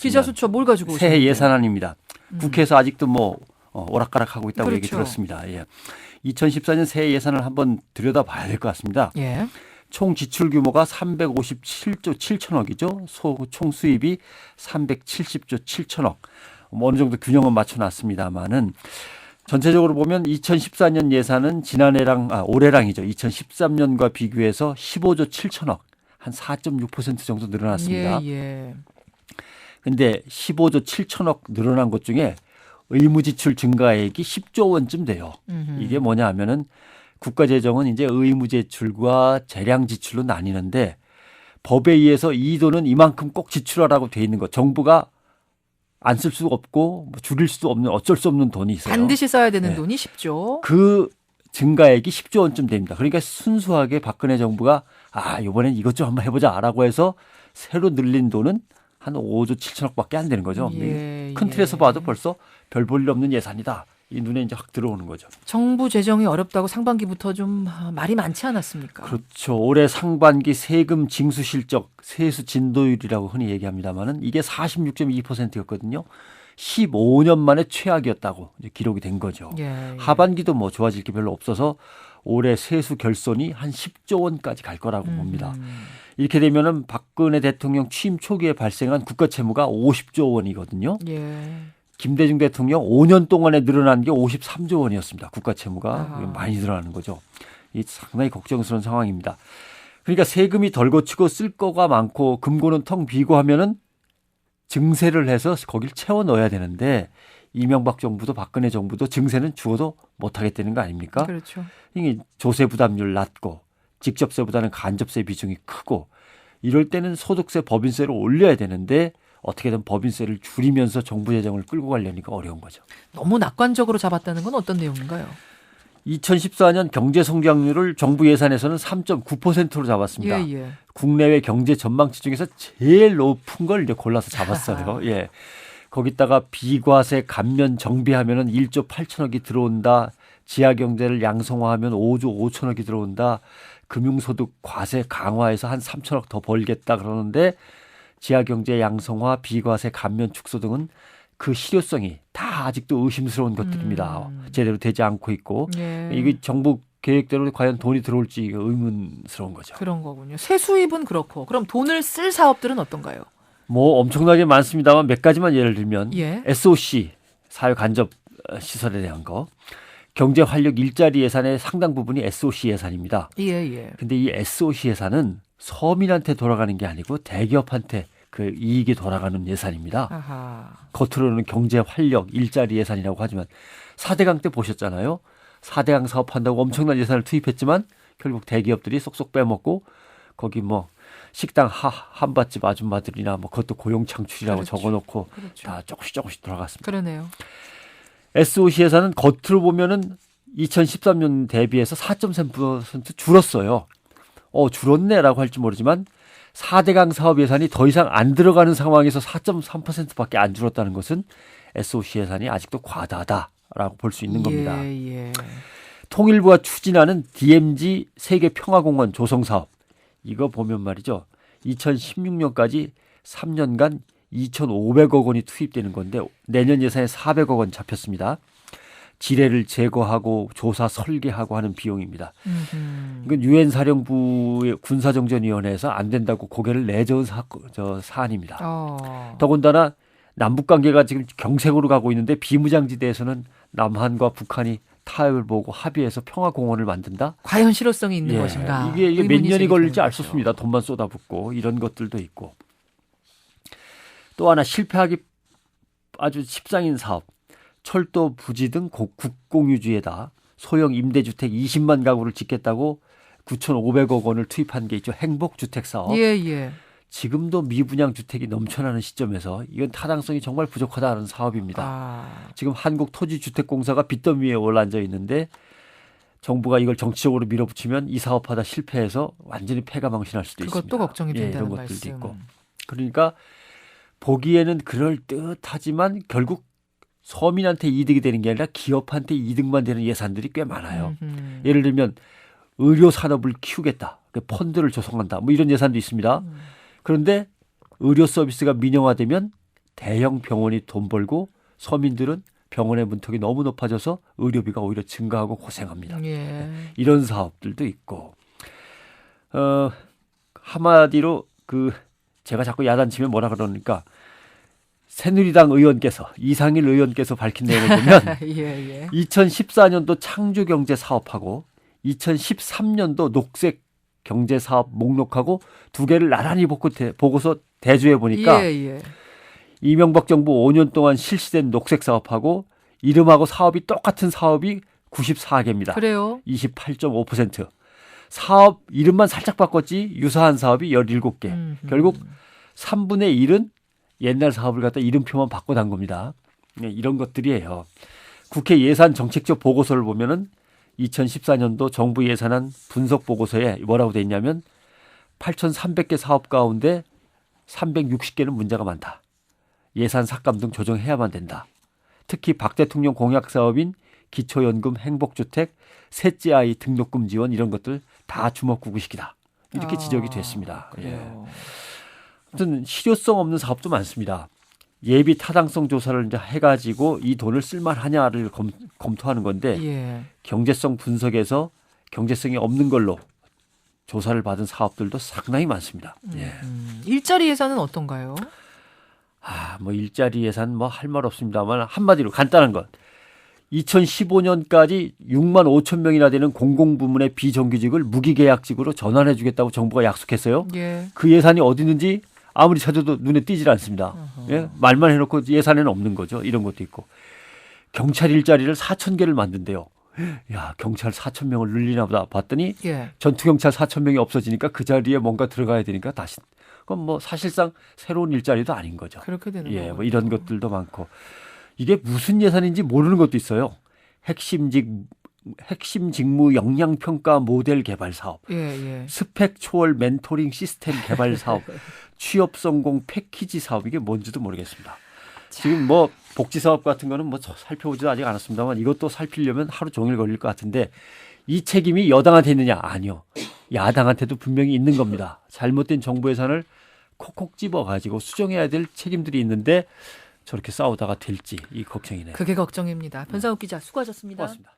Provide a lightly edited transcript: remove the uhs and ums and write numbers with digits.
기자수첩 뭘 가지고 오셨는데? 새해 예산안입니다. 국회에서 아직도 뭐 오락가락하고 있다고 그렇죠. 얘기 들었습니다. 예. 2014년 새해 예산을 한번 들여다봐야 될 것 같습니다. 예. 총 지출 규모가 357조 7천억이죠. 총 수입이 370조 7천억. 뭐 어느 정도 균형은 맞춰놨습니다만은 전체적으로 보면 2014년 예산은 올해랑이죠. 2013년과 비교해서 15조 7천억, 한 4.6% 정도 늘어났습니다. 예. 근데 15조 7천억 늘어난 것 중에 의무지출 증가액이 10조 원쯤 돼요. 이게 뭐냐 하면은 국가재정은 이제 의무지출과 재량지출로 나뉘는데 법에 의해서 이 돈은 이만큼 꼭 지출하라고 돼 있는 것. 정부가 안 쓸 수 없고 줄일 수도 없는 어쩔 수 없는 돈이 있어요. 반드시 써야 되는 네. 돈이 10조. 그 증가액이 10조 원쯤 됩니다. 그러니까 순수하게 박근혜 정부가 이번엔 이것 좀 한번 해보자라고 해서 새로 늘린 돈은 한 5조 7천억밖에 안 되는 거죠. 큰 틀에서 봐도 벌써 별 볼 일 없는 예산이다. 이 눈에 이제 확 들어오는 거죠. 정부 재정이 어렵다고 상반기부터 좀 말이 많지 않았습니까? 그렇죠. 올해 상반기 세금 징수 실적, 세수 진도율이라고 흔히 얘기합니다만은 이게 46.2%였거든요. 15년 만에 최악이었다고 이제 기록이 된 거죠. 예. 하반기도 뭐 좋아질 게 별로 없어서 올해 세수 결손이 한 10조 원까지 갈 거라고 봅니다. 이렇게 되면은 박근혜 대통령 취임 초기에 발생한 국가 채무가 50조 원이거든요. 예. 김대중 대통령 5년 동안에 늘어난 게 53조 원이었습니다. 국가 채무가 많이 늘어나는 거죠. 이 상당히 걱정스러운 상황입니다. 그러니까 세금이 덜 거치고 쓸 거가 많고 금고는 텅 비고 하면은 증세를 해서 거길 채워 넣어야 되는데 이명박 정부도 박근혜 정부도 증세는 죽어도 못 하겠다는 거 아닙니까? 그렇죠. 이게 조세 부담률 낮고 직접세보다는 간접세 비중이 크고 이럴 때는 소득세 법인세를 올려야 되는데 어떻게든 법인세를 줄이면서 정부 재정을 끌고 가려니까 어려운 거죠. 너무 낙관적으로 잡았다는 건 어떤 내용인가요? 2014년 경제 성장률을 정부 예산에서는 3.9%로 잡았습니다. 예. 국내외 경제 전망치 중에서 제일 높은 걸 이제 골라서 잡았어요. 예. 거기다가 비과세 감면 정비하면은 1조 8천억이 들어온다. 지하 경제를 양성화하면 5조 5천억이 들어온다. 금융소득 과세 강화해서 한 3천억 더 벌겠다 그러는데 지하경제 양성화, 비과세 감면 축소 등은 그 실효성이 다 아직도 의심스러운 것들입니다. 제대로 되지 않고 있고 예. 이게 정부 계획대로 과연 돈이 들어올지 의문스러운 거죠. 그런 거군요. 세수입은 그렇고 그럼 돈을 쓸 사업들은 어떤가요? 뭐 엄청나게 많습니다만 몇 가지만 예를 들면 예. SOC, 사회간접 시설에 대한 거. 경제활력 일자리 예산의 상당 부분이 SOC 예산입니다. 예. 근데 이 SOC 예산은 서민한테 돌아가는 게 아니고 대기업한테 그 이익이 돌아가는 예산입니다. 아하. 겉으로는 경제활력 일자리 예산이라고 하지만 4대강 때 보셨잖아요. 4대강 사업한다고 엄청난 예산을 투입했지만 결국 대기업들이 쏙쏙 빼먹고 거기 뭐 식당 한밭집 아줌마들이나 뭐 그것도 고용 창출이라고 그렇죠. 적어놓고 그렇죠. 다 조금씩 돌아갔습니다. 그러네요. SOC 예산은 겉으로 보면은 2013년 대비해서 4.3% 줄었어요. 줄었네라고 할지 모르지만 4대강 사업 예산이 더 이상 안 들어가는 상황에서 4.3%밖에 안 줄었다는 것은 SOC 예산이 아직도 과다하다라고 볼 수 있는 겁니다. 예. 통일부가 추진하는 DMZ 세계평화공원 조성사업 이거 보면 말이죠. 2016년까지 3년간 2,500억 원이 투입되는 건데 내년 예산에 400억 원 잡혔습니다. 지뢰를 제거하고 조사 설계하고 하는 비용입니다. 이건 유엔 사령부의 군사정전위원회에서 안 된다고 고개를 내저은 사안입니다. 더군다나 남북 관계가 지금 경색으로 가고 있는데 비무장지대에서는 남한과 북한이 타협을 보고 합의해서 평화공원을 만든다? 과연 실효성이 있는 것인가? 이게 몇 년이 걸릴지 알 수 거죠. 없습니다. 돈만 쏟아붓고 이런 것들도 있고. 또 하나 실패하기 아주 십상인 사업. 철도 부지 등 국공유지에다 소형 임대주택 20만 가구를 짓겠다고 9,500억 원을 투입한 게 있죠. 행복주택 사업. 예. 지금도 미분양 주택이 넘쳐나는 시점에서 이건 타당성이 정말 부족하다는 사업입니다. 지금 한국토지주택공사가 빚더미에 올라앉아 있는데 정부가 이걸 정치적으로 밀어붙이면 이 사업하다 실패해서 완전히 패가망신할 수도 있습니다. 그것도 걱정이 된다는 이런 것들도 말씀. 있고. 그러니까 보기에는 그럴듯하지만 결국 서민한테 이득이 되는 게 아니라 기업한테 이득만 되는 예산들이 꽤 많아요. 예를 들면 의료 산업을 키우겠다. 펀드를 조성한다. 뭐 이런 예산도 있습니다. 그런데 의료 서비스가 민영화되면 대형 병원이 돈 벌고 서민들은 병원의 문턱이 너무 높아져서 의료비가 오히려 증가하고 고생합니다. 예. 이런 사업들도 있고 한마디로 제가 자꾸 야단치면 뭐라 그러니까 새누리당 의원께서 이상일 의원께서 밝힌 내용을 보면 예, 예. 2014년도 창조경제사업하고 2013년도 녹색경제사업 목록하고 두 개를 나란히 보고서 대조해 보니까 예, 예. 이명박 정부 5년 동안 실시된 녹색사업하고 이름하고 사업이 똑같은 사업이 94개입니다. 그래요? 28.5%. 사업 이름만 살짝 바꿨지 유사한 사업이 17개. 결국 3분의 1은 옛날 사업을 갖다 이름표만 바꿔단 겁니다. 이런 것들이에요. 국회 예산 정책적 보고서를 보면은 2014년도 정부 예산안 분석 보고서에 뭐라고 돼 있냐면 8,300개 사업 가운데 360개는 문제가 많다. 예산 삭감 등 조정해야만 된다. 특히 박 대통령 공약 사업인 기초연금, 행복주택, 셋째 아이 등록금 지원 이런 것들 다 주먹구구식이다. 이렇게 지적이 됐습니다. 그래요. 아무튼 실효성 없는 사업도 많습니다. 예비 타당성 조사를 이제 해가지고 이 돈을 쓸만하냐를 검토하는 건데 예. 경제성 분석에서 경제성이 없는 걸로 조사를 받은 사업들도 상당히 많습니다. 예. 일자리 예산은 어떤가요? 뭐 일자리 예산 뭐 할 말 없습니다만 한마디로 간단한 것. 2015년까지 6만 5천 명이나 되는 공공부문의 비정규직을 무기계약직으로 전환해 주겠다고 정부가 약속했어요. 예. 그 예산이 어디 있는지 아무리 찾아도 눈에 띄질 않습니다. 예? 말만 해놓고 예산에는 없는 거죠. 이런 것도 있고. 경찰 일자리를 4천 개를 만든대요. 야, 경찰 4천 명을 늘리나 보다 봤더니 예. 전투경찰 4천 명이 없어지니까 그 자리에 뭔가 들어가야 되니까 다시. 그럼 뭐 사실상 새로운 일자리도 아닌 거죠. 그렇게 되는 예, 거군요. 뭐 이런 것들도 많고. 이게 무슨 예산인지 모르는 것도 있어요. 핵심 직무 역량평가 모델 개발 사업, 예, 예. 스펙 초월 멘토링 시스템 개발 사업, 취업 성공 패키지 사업 이게 뭔지도 모르겠습니다. 지금 뭐 복지 사업 같은 거는 뭐 살펴보지도 아직 않았습니다만 이것도 살피려면 하루 종일 걸릴 것 같은데 이 책임이 여당한테 있느냐? 아니요. 야당한테도 분명히 있는 겁니다. 잘못된 정부 예산을 콕콕 집어가지고 수정해야 될 책임들이 있는데 저렇게 싸우다가 될지 이 걱정이네요. 그게 걱정입니다. 변상욱 기자 수고하셨습니다. 고맙습니다.